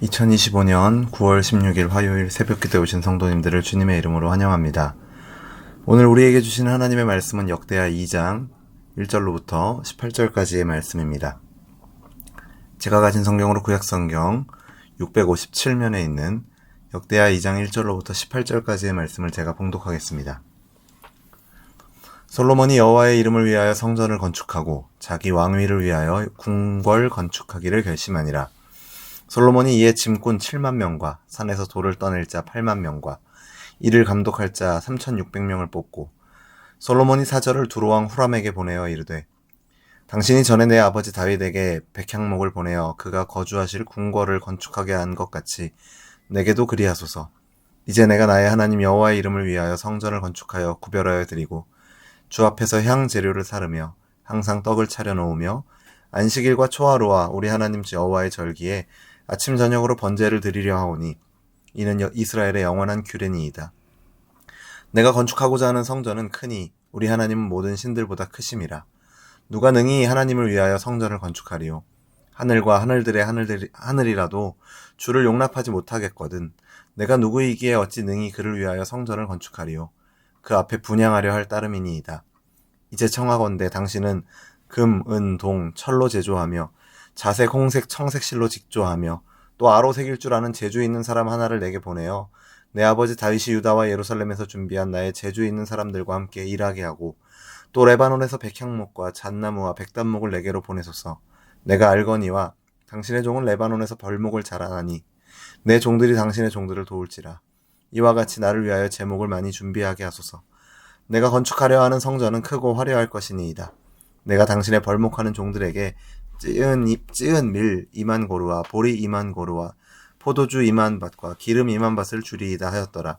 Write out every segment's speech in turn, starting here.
2025년 9월 16일 화요일 새벽기도에 오신 성도님들을 주님의 이름으로 환영합니다. 오늘 우리에게 주신 하나님의 말씀은 역대하 2장 1절로부터 18절까지의 말씀입니다. 제가 가진 성경으로 구약성경 657면에 있는 역대하 2장 1절로부터 18절까지의 말씀을 제가 봉독하겠습니다. 솔로몬이 여호와의 이름을 위하여 성전을 건축하고 자기 왕위를 위하여 궁궐 건축하기를 결심하니라. 솔로몬이 이에 짐꾼 7만 명과 산에서 돌을 떠낼 자 8만 명과 이를 감독할 자 3,600명을 뽑고 솔로몬이 사절을 두로왕 후람에게 보내어 이르되 당신이 전에 내 아버지 다윗에게 백향목을 보내어 그가 거주하실 궁궐을 건축하게 한 것 같이 내게도 그리하소서. 이제 내가 나의 하나님 여호와의 이름을 위하여 성전을 건축하여 구별하여 드리고 주 앞에서 향 재료를 사르며 항상 떡을 차려 놓으며 안식일과 초하루와 우리 하나님 여호와의 절기에 아침 저녁으로 번제를 드리려 하오니 이는 이스라엘의 영원한 규례니이다. 내가 건축하고자 하는 성전은 크니 우리 하나님은 모든 신들보다 크심이라. 누가 능히 하나님을 위하여 성전을 건축하리요. 하늘과 하늘들의 하늘이라도 주를 용납하지 못하겠거든. 내가 누구이기에 어찌 능히 그를 위하여 성전을 건축하리요. 그 앞에 분향하려 할 따름이니이다. 이제 청하건대 당신은 금, 은, 동, 철로 제조하며 자색, 홍색, 청색 실로 직조하며 또 아로 새길 줄 아는 재주 있는 사람 하나를 내게 보내어 내 아버지 다윗이 유다와 예루살렘에서 준비한 나의 재주 있는 사람들과 함께 일하게 하고 또 레바논에서 백향목과 잣나무와 백단목을 내게로 보내소서. 내가 알거니와 당신의 종은 레바논에서 벌목을 자라나니 내 종들이 당신의 종들을 도울지라. 이와 같이 나를 위하여 제목을 많이 준비하게 하소서. 내가 건축하려 하는 성전은 크고 화려할 것이니이다. 내가 당신의 벌목하는 종들에게 찌은 밀 2만 고루와 보리 2만 고루와 포도주 2만 밭과 기름 2만 밭을 주리이다 하였더라.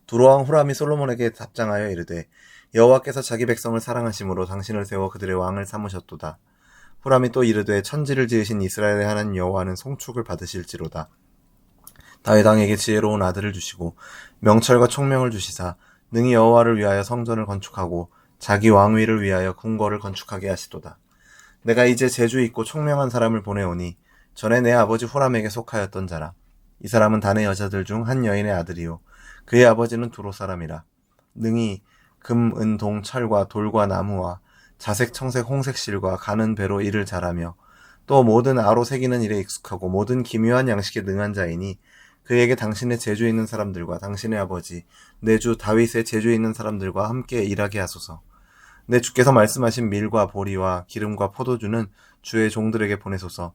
두로왕 후람이 솔로몬에게 답장하여 이르되 여호와께서 자기 백성을 사랑하심으로 당신을 세워 그들의 왕을 삼으셨도다. 후람이 또 이르되 천지를 지으신 이스라엘의 하나님 여호와는 송축을 받으실지로다. 다윗 왕에게 지혜로운 아들을 주시고 명철과 총명을 주시사 능히 여호와를 위하여 성전을 건축하고 자기 왕위를 위하여 궁궐을 건축하게 하시도다. 내가 이제 재주 있고 총명한 사람을 보내오니 전에 내 아버지 후람에게 속하였던 자라. 이 사람은 단의 여자들 중 한 여인의 아들이요 그의 아버지는 두로 사람이라. 능히 금, 은, 동, 철과 돌과 나무와 자색, 청색, 홍색 실과 가는 배로 일을 잘하며 또 모든 아로 새기는 일에 익숙하고 모든 기묘한 양식에 능한 자이니 그에게 당신의 재주 있는 사람들과 당신의 아버지 내 주 다윗의 재주 있는 사람들과 함께 일하게 하소서. 내 주께서 말씀하신 밀과 보리와 기름과 포도주는 주의 종들에게 보내소서.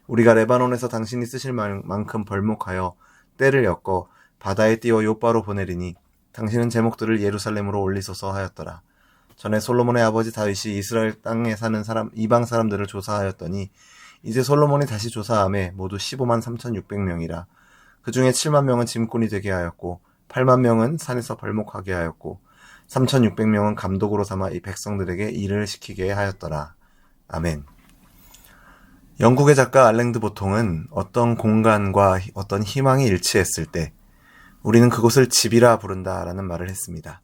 우리가 레바논에서 당신이 쓰실 만큼 벌목하여 때를 엮어 바다에 띄워 요바로 보내리니 당신은 제목들을 예루살렘으로 올리소서 하였더라. 전에 솔로몬의 아버지 다윗이 이스라엘 땅에 사는 이방 사람들을 조사하였더니 이제 솔로몬이 다시 조사함에 모두 15만 3,600명이라. 그 중에 7만 명은 짐꾼이 되게 하였고 8만 명은 산에서 벌목하게 하였고 3,600명은 감독으로 삼아 이 백성들에게 일을 시키게 하였더라. 아멘. 영국의 작가 알랭드 보통은 어떤 공간과 어떤 희망이 일치했을 때 우리는 그곳을 집이라 부른다라는 말을 했습니다.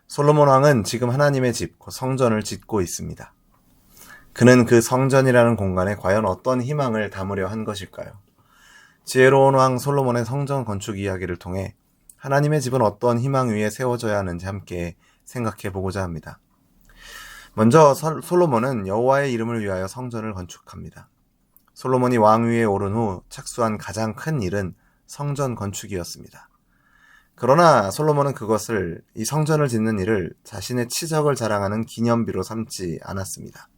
솔로몬 왕은 지금 하나님의 집, 성전을 짓고 있습니다. 그는 그 성전이라는 공간에 과연 어떤 희망을 담으려 한 것일까요? 지혜로운 왕 솔로몬의 성전 건축 이야기를 통해 하나님의 집은 어떤 희망 위에 세워져야 하는지 함께 생각해 보고자 합니다. 먼저 솔로몬은 여호와의 이름을 위하여 성전을 건축합니다. 솔로몬이 왕위에 오른 후 착수한 가장 큰 일은 성전 건축이었습니다. 그러나 솔로몬은 이 성전을 짓는 일을 자신의 치적을 자랑하는 기념비로 삼지 않았습니다.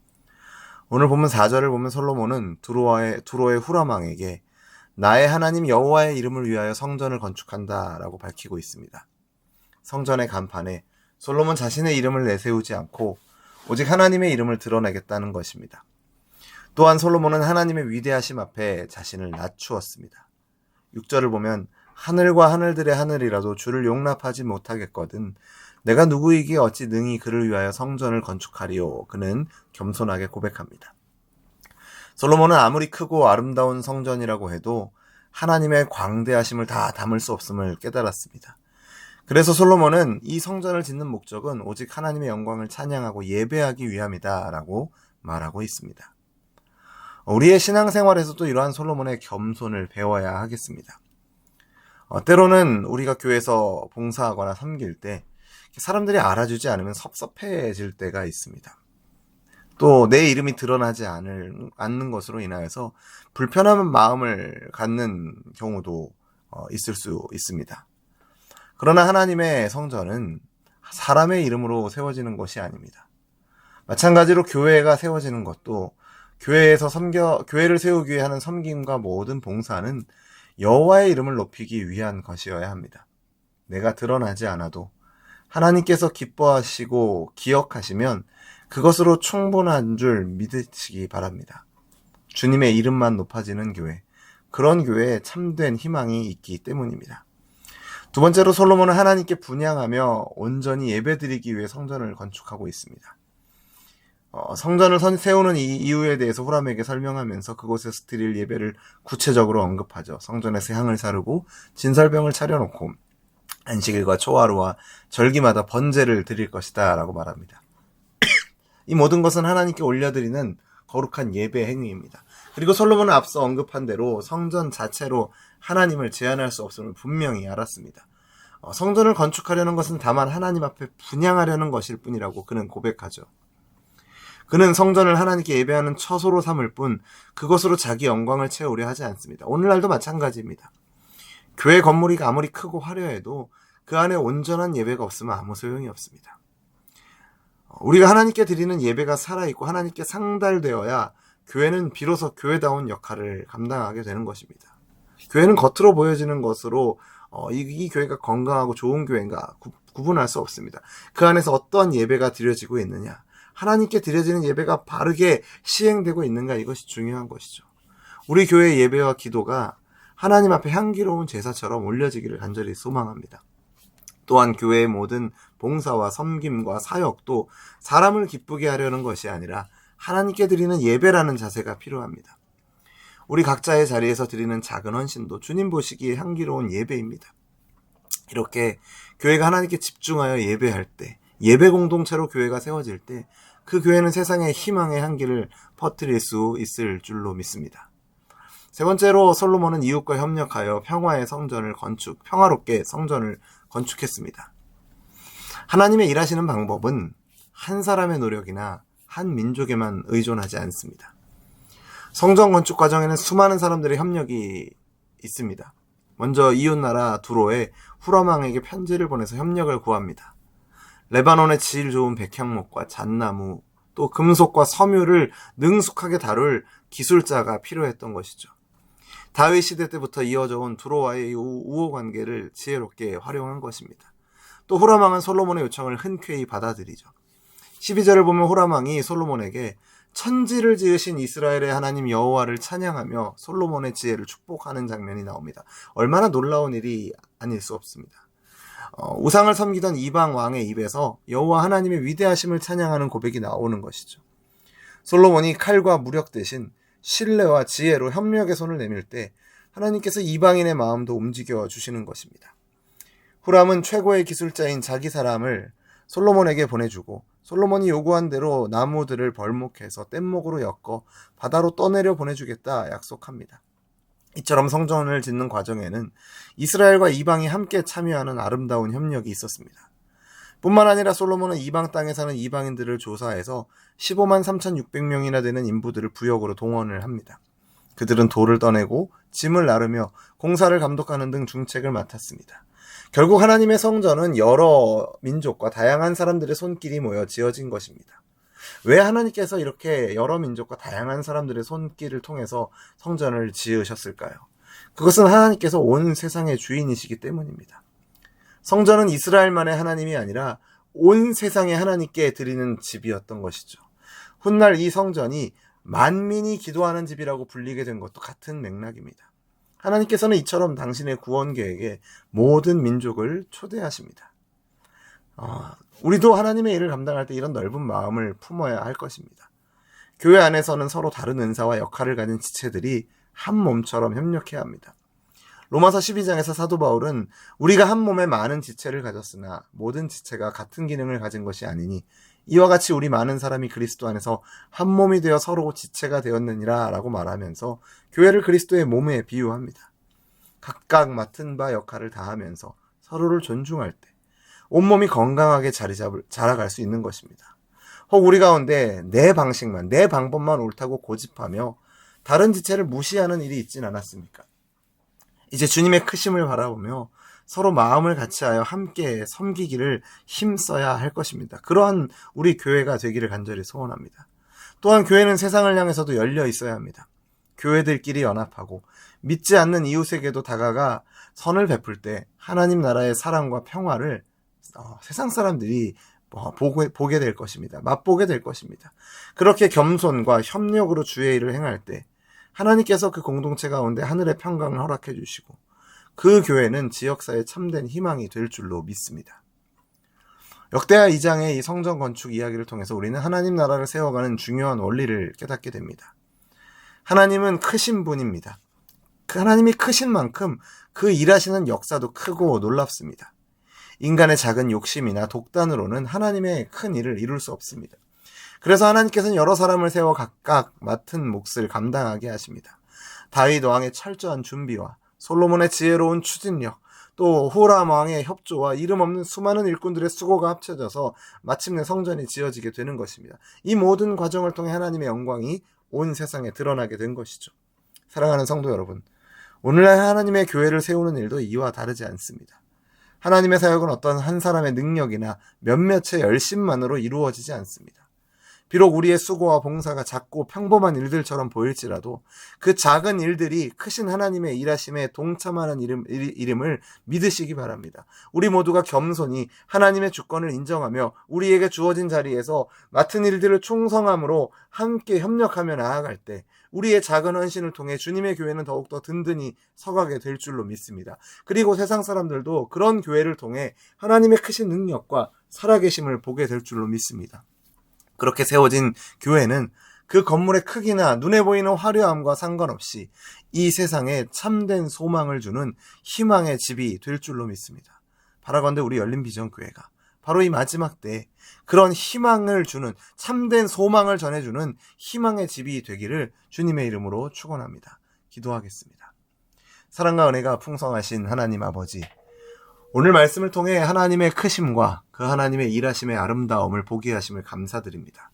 오늘 보면 4절을 보면 솔로몬은 두로의 후람 왕에게 나의 하나님 여호와의 이름을 위하여 성전을 건축한다 라고 밝히고 있습니다. 성전의 간판에 솔로몬 자신의 이름을 내세우지 않고 오직 하나님의 이름을 드러내겠다는 것입니다. 또한 솔로몬은 하나님의 위대하심 앞에 자신을 낮추었습니다. 6절을 보면 하늘과 하늘들의 하늘이라도 주를 용납하지 못하겠거든 내가 누구이기에 어찌 능히 그를 위하여 성전을 건축하리요. 그는 겸손하게 고백합니다. 솔로몬은 아무리 크고 아름다운 성전이라고 해도 하나님의 광대하심을 다 담을 수 없음을 깨달았습니다. 그래서 솔로몬은 이 성전을 짓는 목적은 오직 하나님의 영광을 찬양하고 예배하기 위함이다 라고 말하고 있습니다. 우리의 신앙생활에서도 이러한 솔로몬의 겸손을 배워야 하겠습니다. 때로는 우리가 교회에서 봉사하거나 섬길 때 사람들이 알아주지 않으면 섭섭해질 때가 있습니다. 또 내 이름이 드러나지 않는 것으로 인하여서 불편한 마음을 갖는 경우도 있을 수 있습니다. 그러나 하나님의 성전은 사람의 이름으로 세워지는 것이 아닙니다. 마찬가지로 교회가 세워지는 것도 교회를 세우기 위해 하는 섬김과 모든 봉사는 여호와의 이름을 높이기 위한 것이어야 합니다. 내가 드러나지 않아도 하나님께서 기뻐하시고 기억하시면 그것으로 충분한 줄 믿으시기 바랍니다. 주님의 이름만 높아지는 교회, 그런 교회에 참된 희망이 있기 때문입니다. 두 번째로 솔로몬은 하나님께 분향하며 온전히 예배드리기 위해 성전을 건축하고 있습니다. 성전을 세우는 이유에 대해서 후람에게 설명하면서 그곳에서 드릴 예배를 구체적으로 언급하죠. 성전에서 향을 사르고 진설병을 차려놓고 안식일과 초하루와 절기마다 번제를 드릴 것이다 라고 말합니다. 이 모든 것은 하나님께 올려드리는 거룩한 예배 행위입니다. 그리고 솔로몬은 앞서 언급한 대로 성전 자체로 하나님을 제한할 수 없음을 분명히 알았습니다. 성전을 건축하려는 것은 다만 하나님 앞에 분향하려는 것일 뿐이라고 그는 고백하죠. 그는 성전을 하나님께 예배하는 처소로 삼을 뿐 그것으로 자기 영광을 채우려 하지 않습니다. 오늘날도 마찬가지입니다. 교회 건물이 아무리 크고 화려해도 그 안에 온전한 예배가 없으면 아무 소용이 없습니다. 우리가 하나님께 드리는 예배가 살아있고 하나님께 상달되어야 교회는 비로소 교회다운 역할을 감당하게 되는 것입니다. 교회는 겉으로 보여지는 것으로 이 교회가 건강하고 좋은 교회인가 구분할 수 없습니다. 그 안에서 어떠한 예배가 드려지고 있느냐, 하나님께 드려지는 예배가 바르게 시행되고 있는가, 이것이 중요한 것이죠. 우리 교회의 예배와 기도가 하나님 앞에 향기로운 제사처럼 올려지기를 간절히 소망합니다. 또한 교회의 모든 봉사와 섬김과 사역도 사람을 기쁘게 하려는 것이 아니라 하나님께 드리는 예배라는 자세가 필요합니다. 우리 각자의 자리에서 드리는 작은 헌신도 주님 보시기에 향기로운 예배입니다. 이렇게 교회가 하나님께 집중하여 예배할 때, 예배 공동체로 교회가 세워질 때 그 교회는 세상에 희망의 향기를 퍼뜨릴 수 있을 줄로 믿습니다. 세 번째로 솔로몬은 이웃과 협력하여 평화롭게 성전을 건축했습니다. 하나님의 일하시는 방법은 한 사람의 노력이나 한 민족에만 의존하지 않습니다. 성전 건축 과정에는 수많은 사람들의 협력이 있습니다. 먼저 이웃나라 두로에 후람 왕에게 편지를 보내서 협력을 구합니다. 레바논의 질 좋은 백향목과 잣나무, 또 금속과 섬유를 능숙하게 다룰 기술자가 필요했던 것이죠. 다윗 시대 때부터 이어져 온 두로와의 우호 관계를 지혜롭게 활용한 것입니다. 또 후람 왕은 솔로몬의 요청을 흔쾌히 받아들이죠. 12절을 보면 후람 왕이 솔로몬에게 천지를 지으신 이스라엘의 하나님 여호와를 찬양하며 솔로몬의 지혜를 축복하는 장면이 나옵니다. 얼마나 놀라운 일이 아닐 수 없습니다. 우상을 섬기던 이방 왕의 입에서 여호와 하나님의 위대하심을 찬양하는 고백이 나오는 것이죠. 솔로몬이 칼과 무력 대신 신뢰와 지혜로 협력의 손을 내밀 때 하나님께서 이방인의 마음도 움직여 주시는 것입니다. 후람은 최고의 기술자인 자기 사람을 솔로몬에게 보내주고 솔로몬이 요구한 대로 나무들을 벌목해서 뗏목으로 엮어 바다로 떠내려 보내주겠다 약속합니다. 이처럼 성전을 짓는 과정에는 이스라엘과 이방이 함께 참여하는 아름다운 협력이 있었습니다. 뿐만 아니라 솔로몬은 이방 땅에 사는 이방인들을 조사해서 15만 3,600명이나 되는 인부들을 부역으로 동원을 합니다. 그들은 돌을 떠내고 짐을 나르며 공사를 감독하는 등 중책을 맡았습니다. 결국 하나님의 성전은 여러 민족과 다양한 사람들의 손길이 모여 지어진 것입니다. 왜 하나님께서 이렇게 여러 민족과 다양한 사람들의 손길을 통해서 성전을 지으셨을까요? 그것은 하나님께서 온 세상의 주인이시기 때문입니다. 성전은 이스라엘만의 하나님이 아니라 온 세상의 하나님께 드리는 집이었던 것이죠. 훗날 이 성전이 만민이 기도하는 집이라고 불리게 된 것도 같은 맥락입니다. 하나님께서는 이처럼 당신의 구원 계획에 모든 민족을 초대하십니다. 우리도 하나님의 일을 감당할 때 이런 넓은 마음을 품어야 할 것입니다. 교회 안에서는 서로 다른 은사와 역할을 가진 지체들이 한 몸처럼 협력해야 합니다. 로마서 12장에서 사도 바울은 우리가 한 몸에 많은 지체를 가졌으나 모든 지체가 같은 기능을 가진 것이 아니니 이와 같이 우리 많은 사람이 그리스도 안에서 한 몸이 되어 서로 지체가 되었느니라 라고 말하면서 교회를 그리스도의 몸에 비유합니다. 각각 맡은 바 역할을 다하면서 서로를 존중할 때 온몸이 건강하게 자라갈 수 있는 것입니다. 혹 우리 가운데 내 방식만, 내 방법만 옳다고 고집하며 다른 지체를 무시하는 일이 있진 않았습니까? 이제 주님의 크심을 바라보며 서로 마음을 같이하여 함께 섬기기를 힘써야 할 것입니다. 그러한 우리 교회가 되기를 간절히 소원합니다. 또한 교회는 세상을 향해서도 열려 있어야 합니다. 교회들끼리 연합하고 믿지 않는 이웃에게도 다가가 선을 베풀 때 하나님 나라의 사랑과 평화를 세상 사람들이 보게 될 것입니다. 맛보게 될 것입니다. 그렇게 겸손과 협력으로 주의 일을 행할 때 하나님께서 그 공동체 가운데 하늘의 평강을 허락해 주시고 그 교회는 지역사회의 참된 희망이 될 줄로 믿습니다. 역대하 2장의 이 성전 건축 이야기를 통해서 우리는 하나님 나라를 세워가는 중요한 원리를 깨닫게 됩니다. 하나님은 크신 분입니다. 그 하나님이 크신 만큼 그 일하시는 역사도 크고 놀랍습니다. 인간의 작은 욕심이나 독단으로는 하나님의 큰 일을 이룰 수 없습니다. 그래서 하나님께서는 여러 사람을 세워 각각 맡은 몫을 감당하게 하십니다. 다윗 왕의 철저한 준비와 솔로몬의 지혜로운 추진력, 또 후람 왕의 협조와 이름 없는 수많은 일꾼들의 수고가 합쳐져서 마침내 성전이 지어지게 되는 것입니다. 이 모든 과정을 통해 하나님의 영광이 온 세상에 드러나게 된 것이죠. 사랑하는 성도 여러분, 오늘날 하나님의 교회를 세우는 일도 이와 다르지 않습니다. 하나님의 사역은 어떤 한 사람의 능력이나 몇몇의 열심만으로 이루어지지 않습니다. 비록 우리의 수고와 봉사가 작고 평범한 일들처럼 보일지라도 그 작은 일들이 크신 하나님의 일하심에 동참하는 이름을 믿으시기 바랍니다. 우리 모두가 겸손히 하나님의 주권을 인정하며 우리에게 주어진 자리에서 맡은 일들을 충성함으로 함께 협력하며 나아갈 때 우리의 작은 헌신을 통해 주님의 교회는 더욱더 든든히 서가게 될 줄로 믿습니다. 그리고 세상 사람들도 그런 교회를 통해 하나님의 크신 능력과 살아계심을 보게 될 줄로 믿습니다. 그렇게 세워진 교회는 그 건물의 크기나 눈에 보이는 화려함과 상관없이 이 세상에 참된 소망을 주는 희망의 집이 될 줄로 믿습니다. 바라건대 우리 열린비전교회가 바로 이 마지막 때에 그런 희망을 주는, 참된 소망을 전해주는 희망의 집이 되기를 주님의 이름으로 축원합니다. 기도하겠습니다. 사랑과 은혜가 풍성하신 하나님 아버지, 오늘 말씀을 통해 하나님의 크심과 그 하나님의 일하심의 아름다움을 보게 하심을 감사드립니다.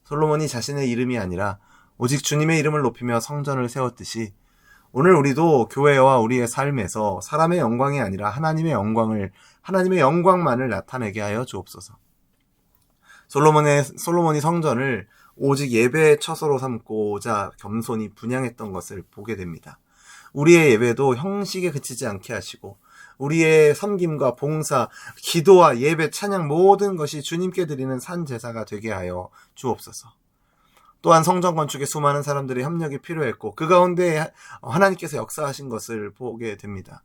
솔로몬이 자신의 이름이 아니라 오직 주님의 이름을 높이며 성전을 세웠듯이 오늘 우리도 교회와 우리의 삶에서 사람의 영광이 아니라 하나님의 영광만을 나타내게 하여 주옵소서. 솔로몬이 성전을 오직 예배의 처소로 삼고자 겸손히 분향했던 것을 보게 됩니다. 우리의 예배도 형식에 그치지 않게 하시고 우리의 섬김과 봉사, 기도와 예배, 찬양 모든 것이 주님께 드리는 산 제사가 되게 하여 주옵소서. 또한 성전 건축에 수많은 사람들의 협력이 필요했고 그 가운데 하나님께서 역사하신 것을 보게 됩니다.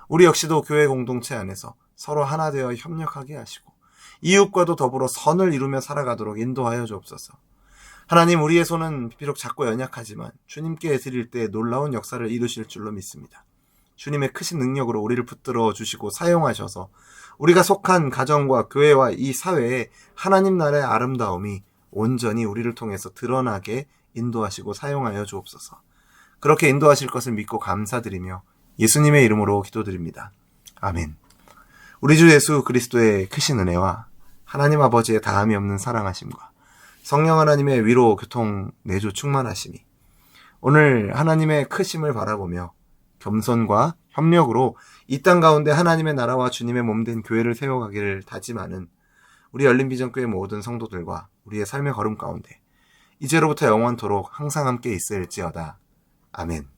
우리 역시도 교회 공동체 안에서 서로 하나 되어 협력하게 하시고 이웃과도 더불어 선을 이루며 살아가도록 인도하여 주옵소서. 하나님, 우리의 손은 비록 작고 연약하지만 주님께 드릴 때 놀라운 역사를 이루실 줄로 믿습니다. 주님의 크신 능력으로 우리를 붙들어 주시고 사용하셔서 우리가 속한 가정과 교회와 이 사회에 하나님 나라의 아름다움이 온전히 우리를 통해서 드러나게 인도하시고 사용하여 주옵소서. 그렇게 인도하실 것을 믿고 감사드리며 예수님의 이름으로 기도드립니다. 아멘. 우리 주 예수 그리스도의 크신 은혜와 하나님 아버지의 다함이 없는 사랑하심과 성령 하나님의 위로 교통 내조 충만하심이 오늘 하나님의 크심을 바라보며 겸손과 협력으로 이 땅 가운데 하나님의 나라와 주님의 몸된 교회를 세워가기를 다짐하는 우리 열린비전교회 모든 성도들과 우리의 삶의 걸음 가운데 이제로부터 영원토록 항상 함께 있을지어다. 아멘.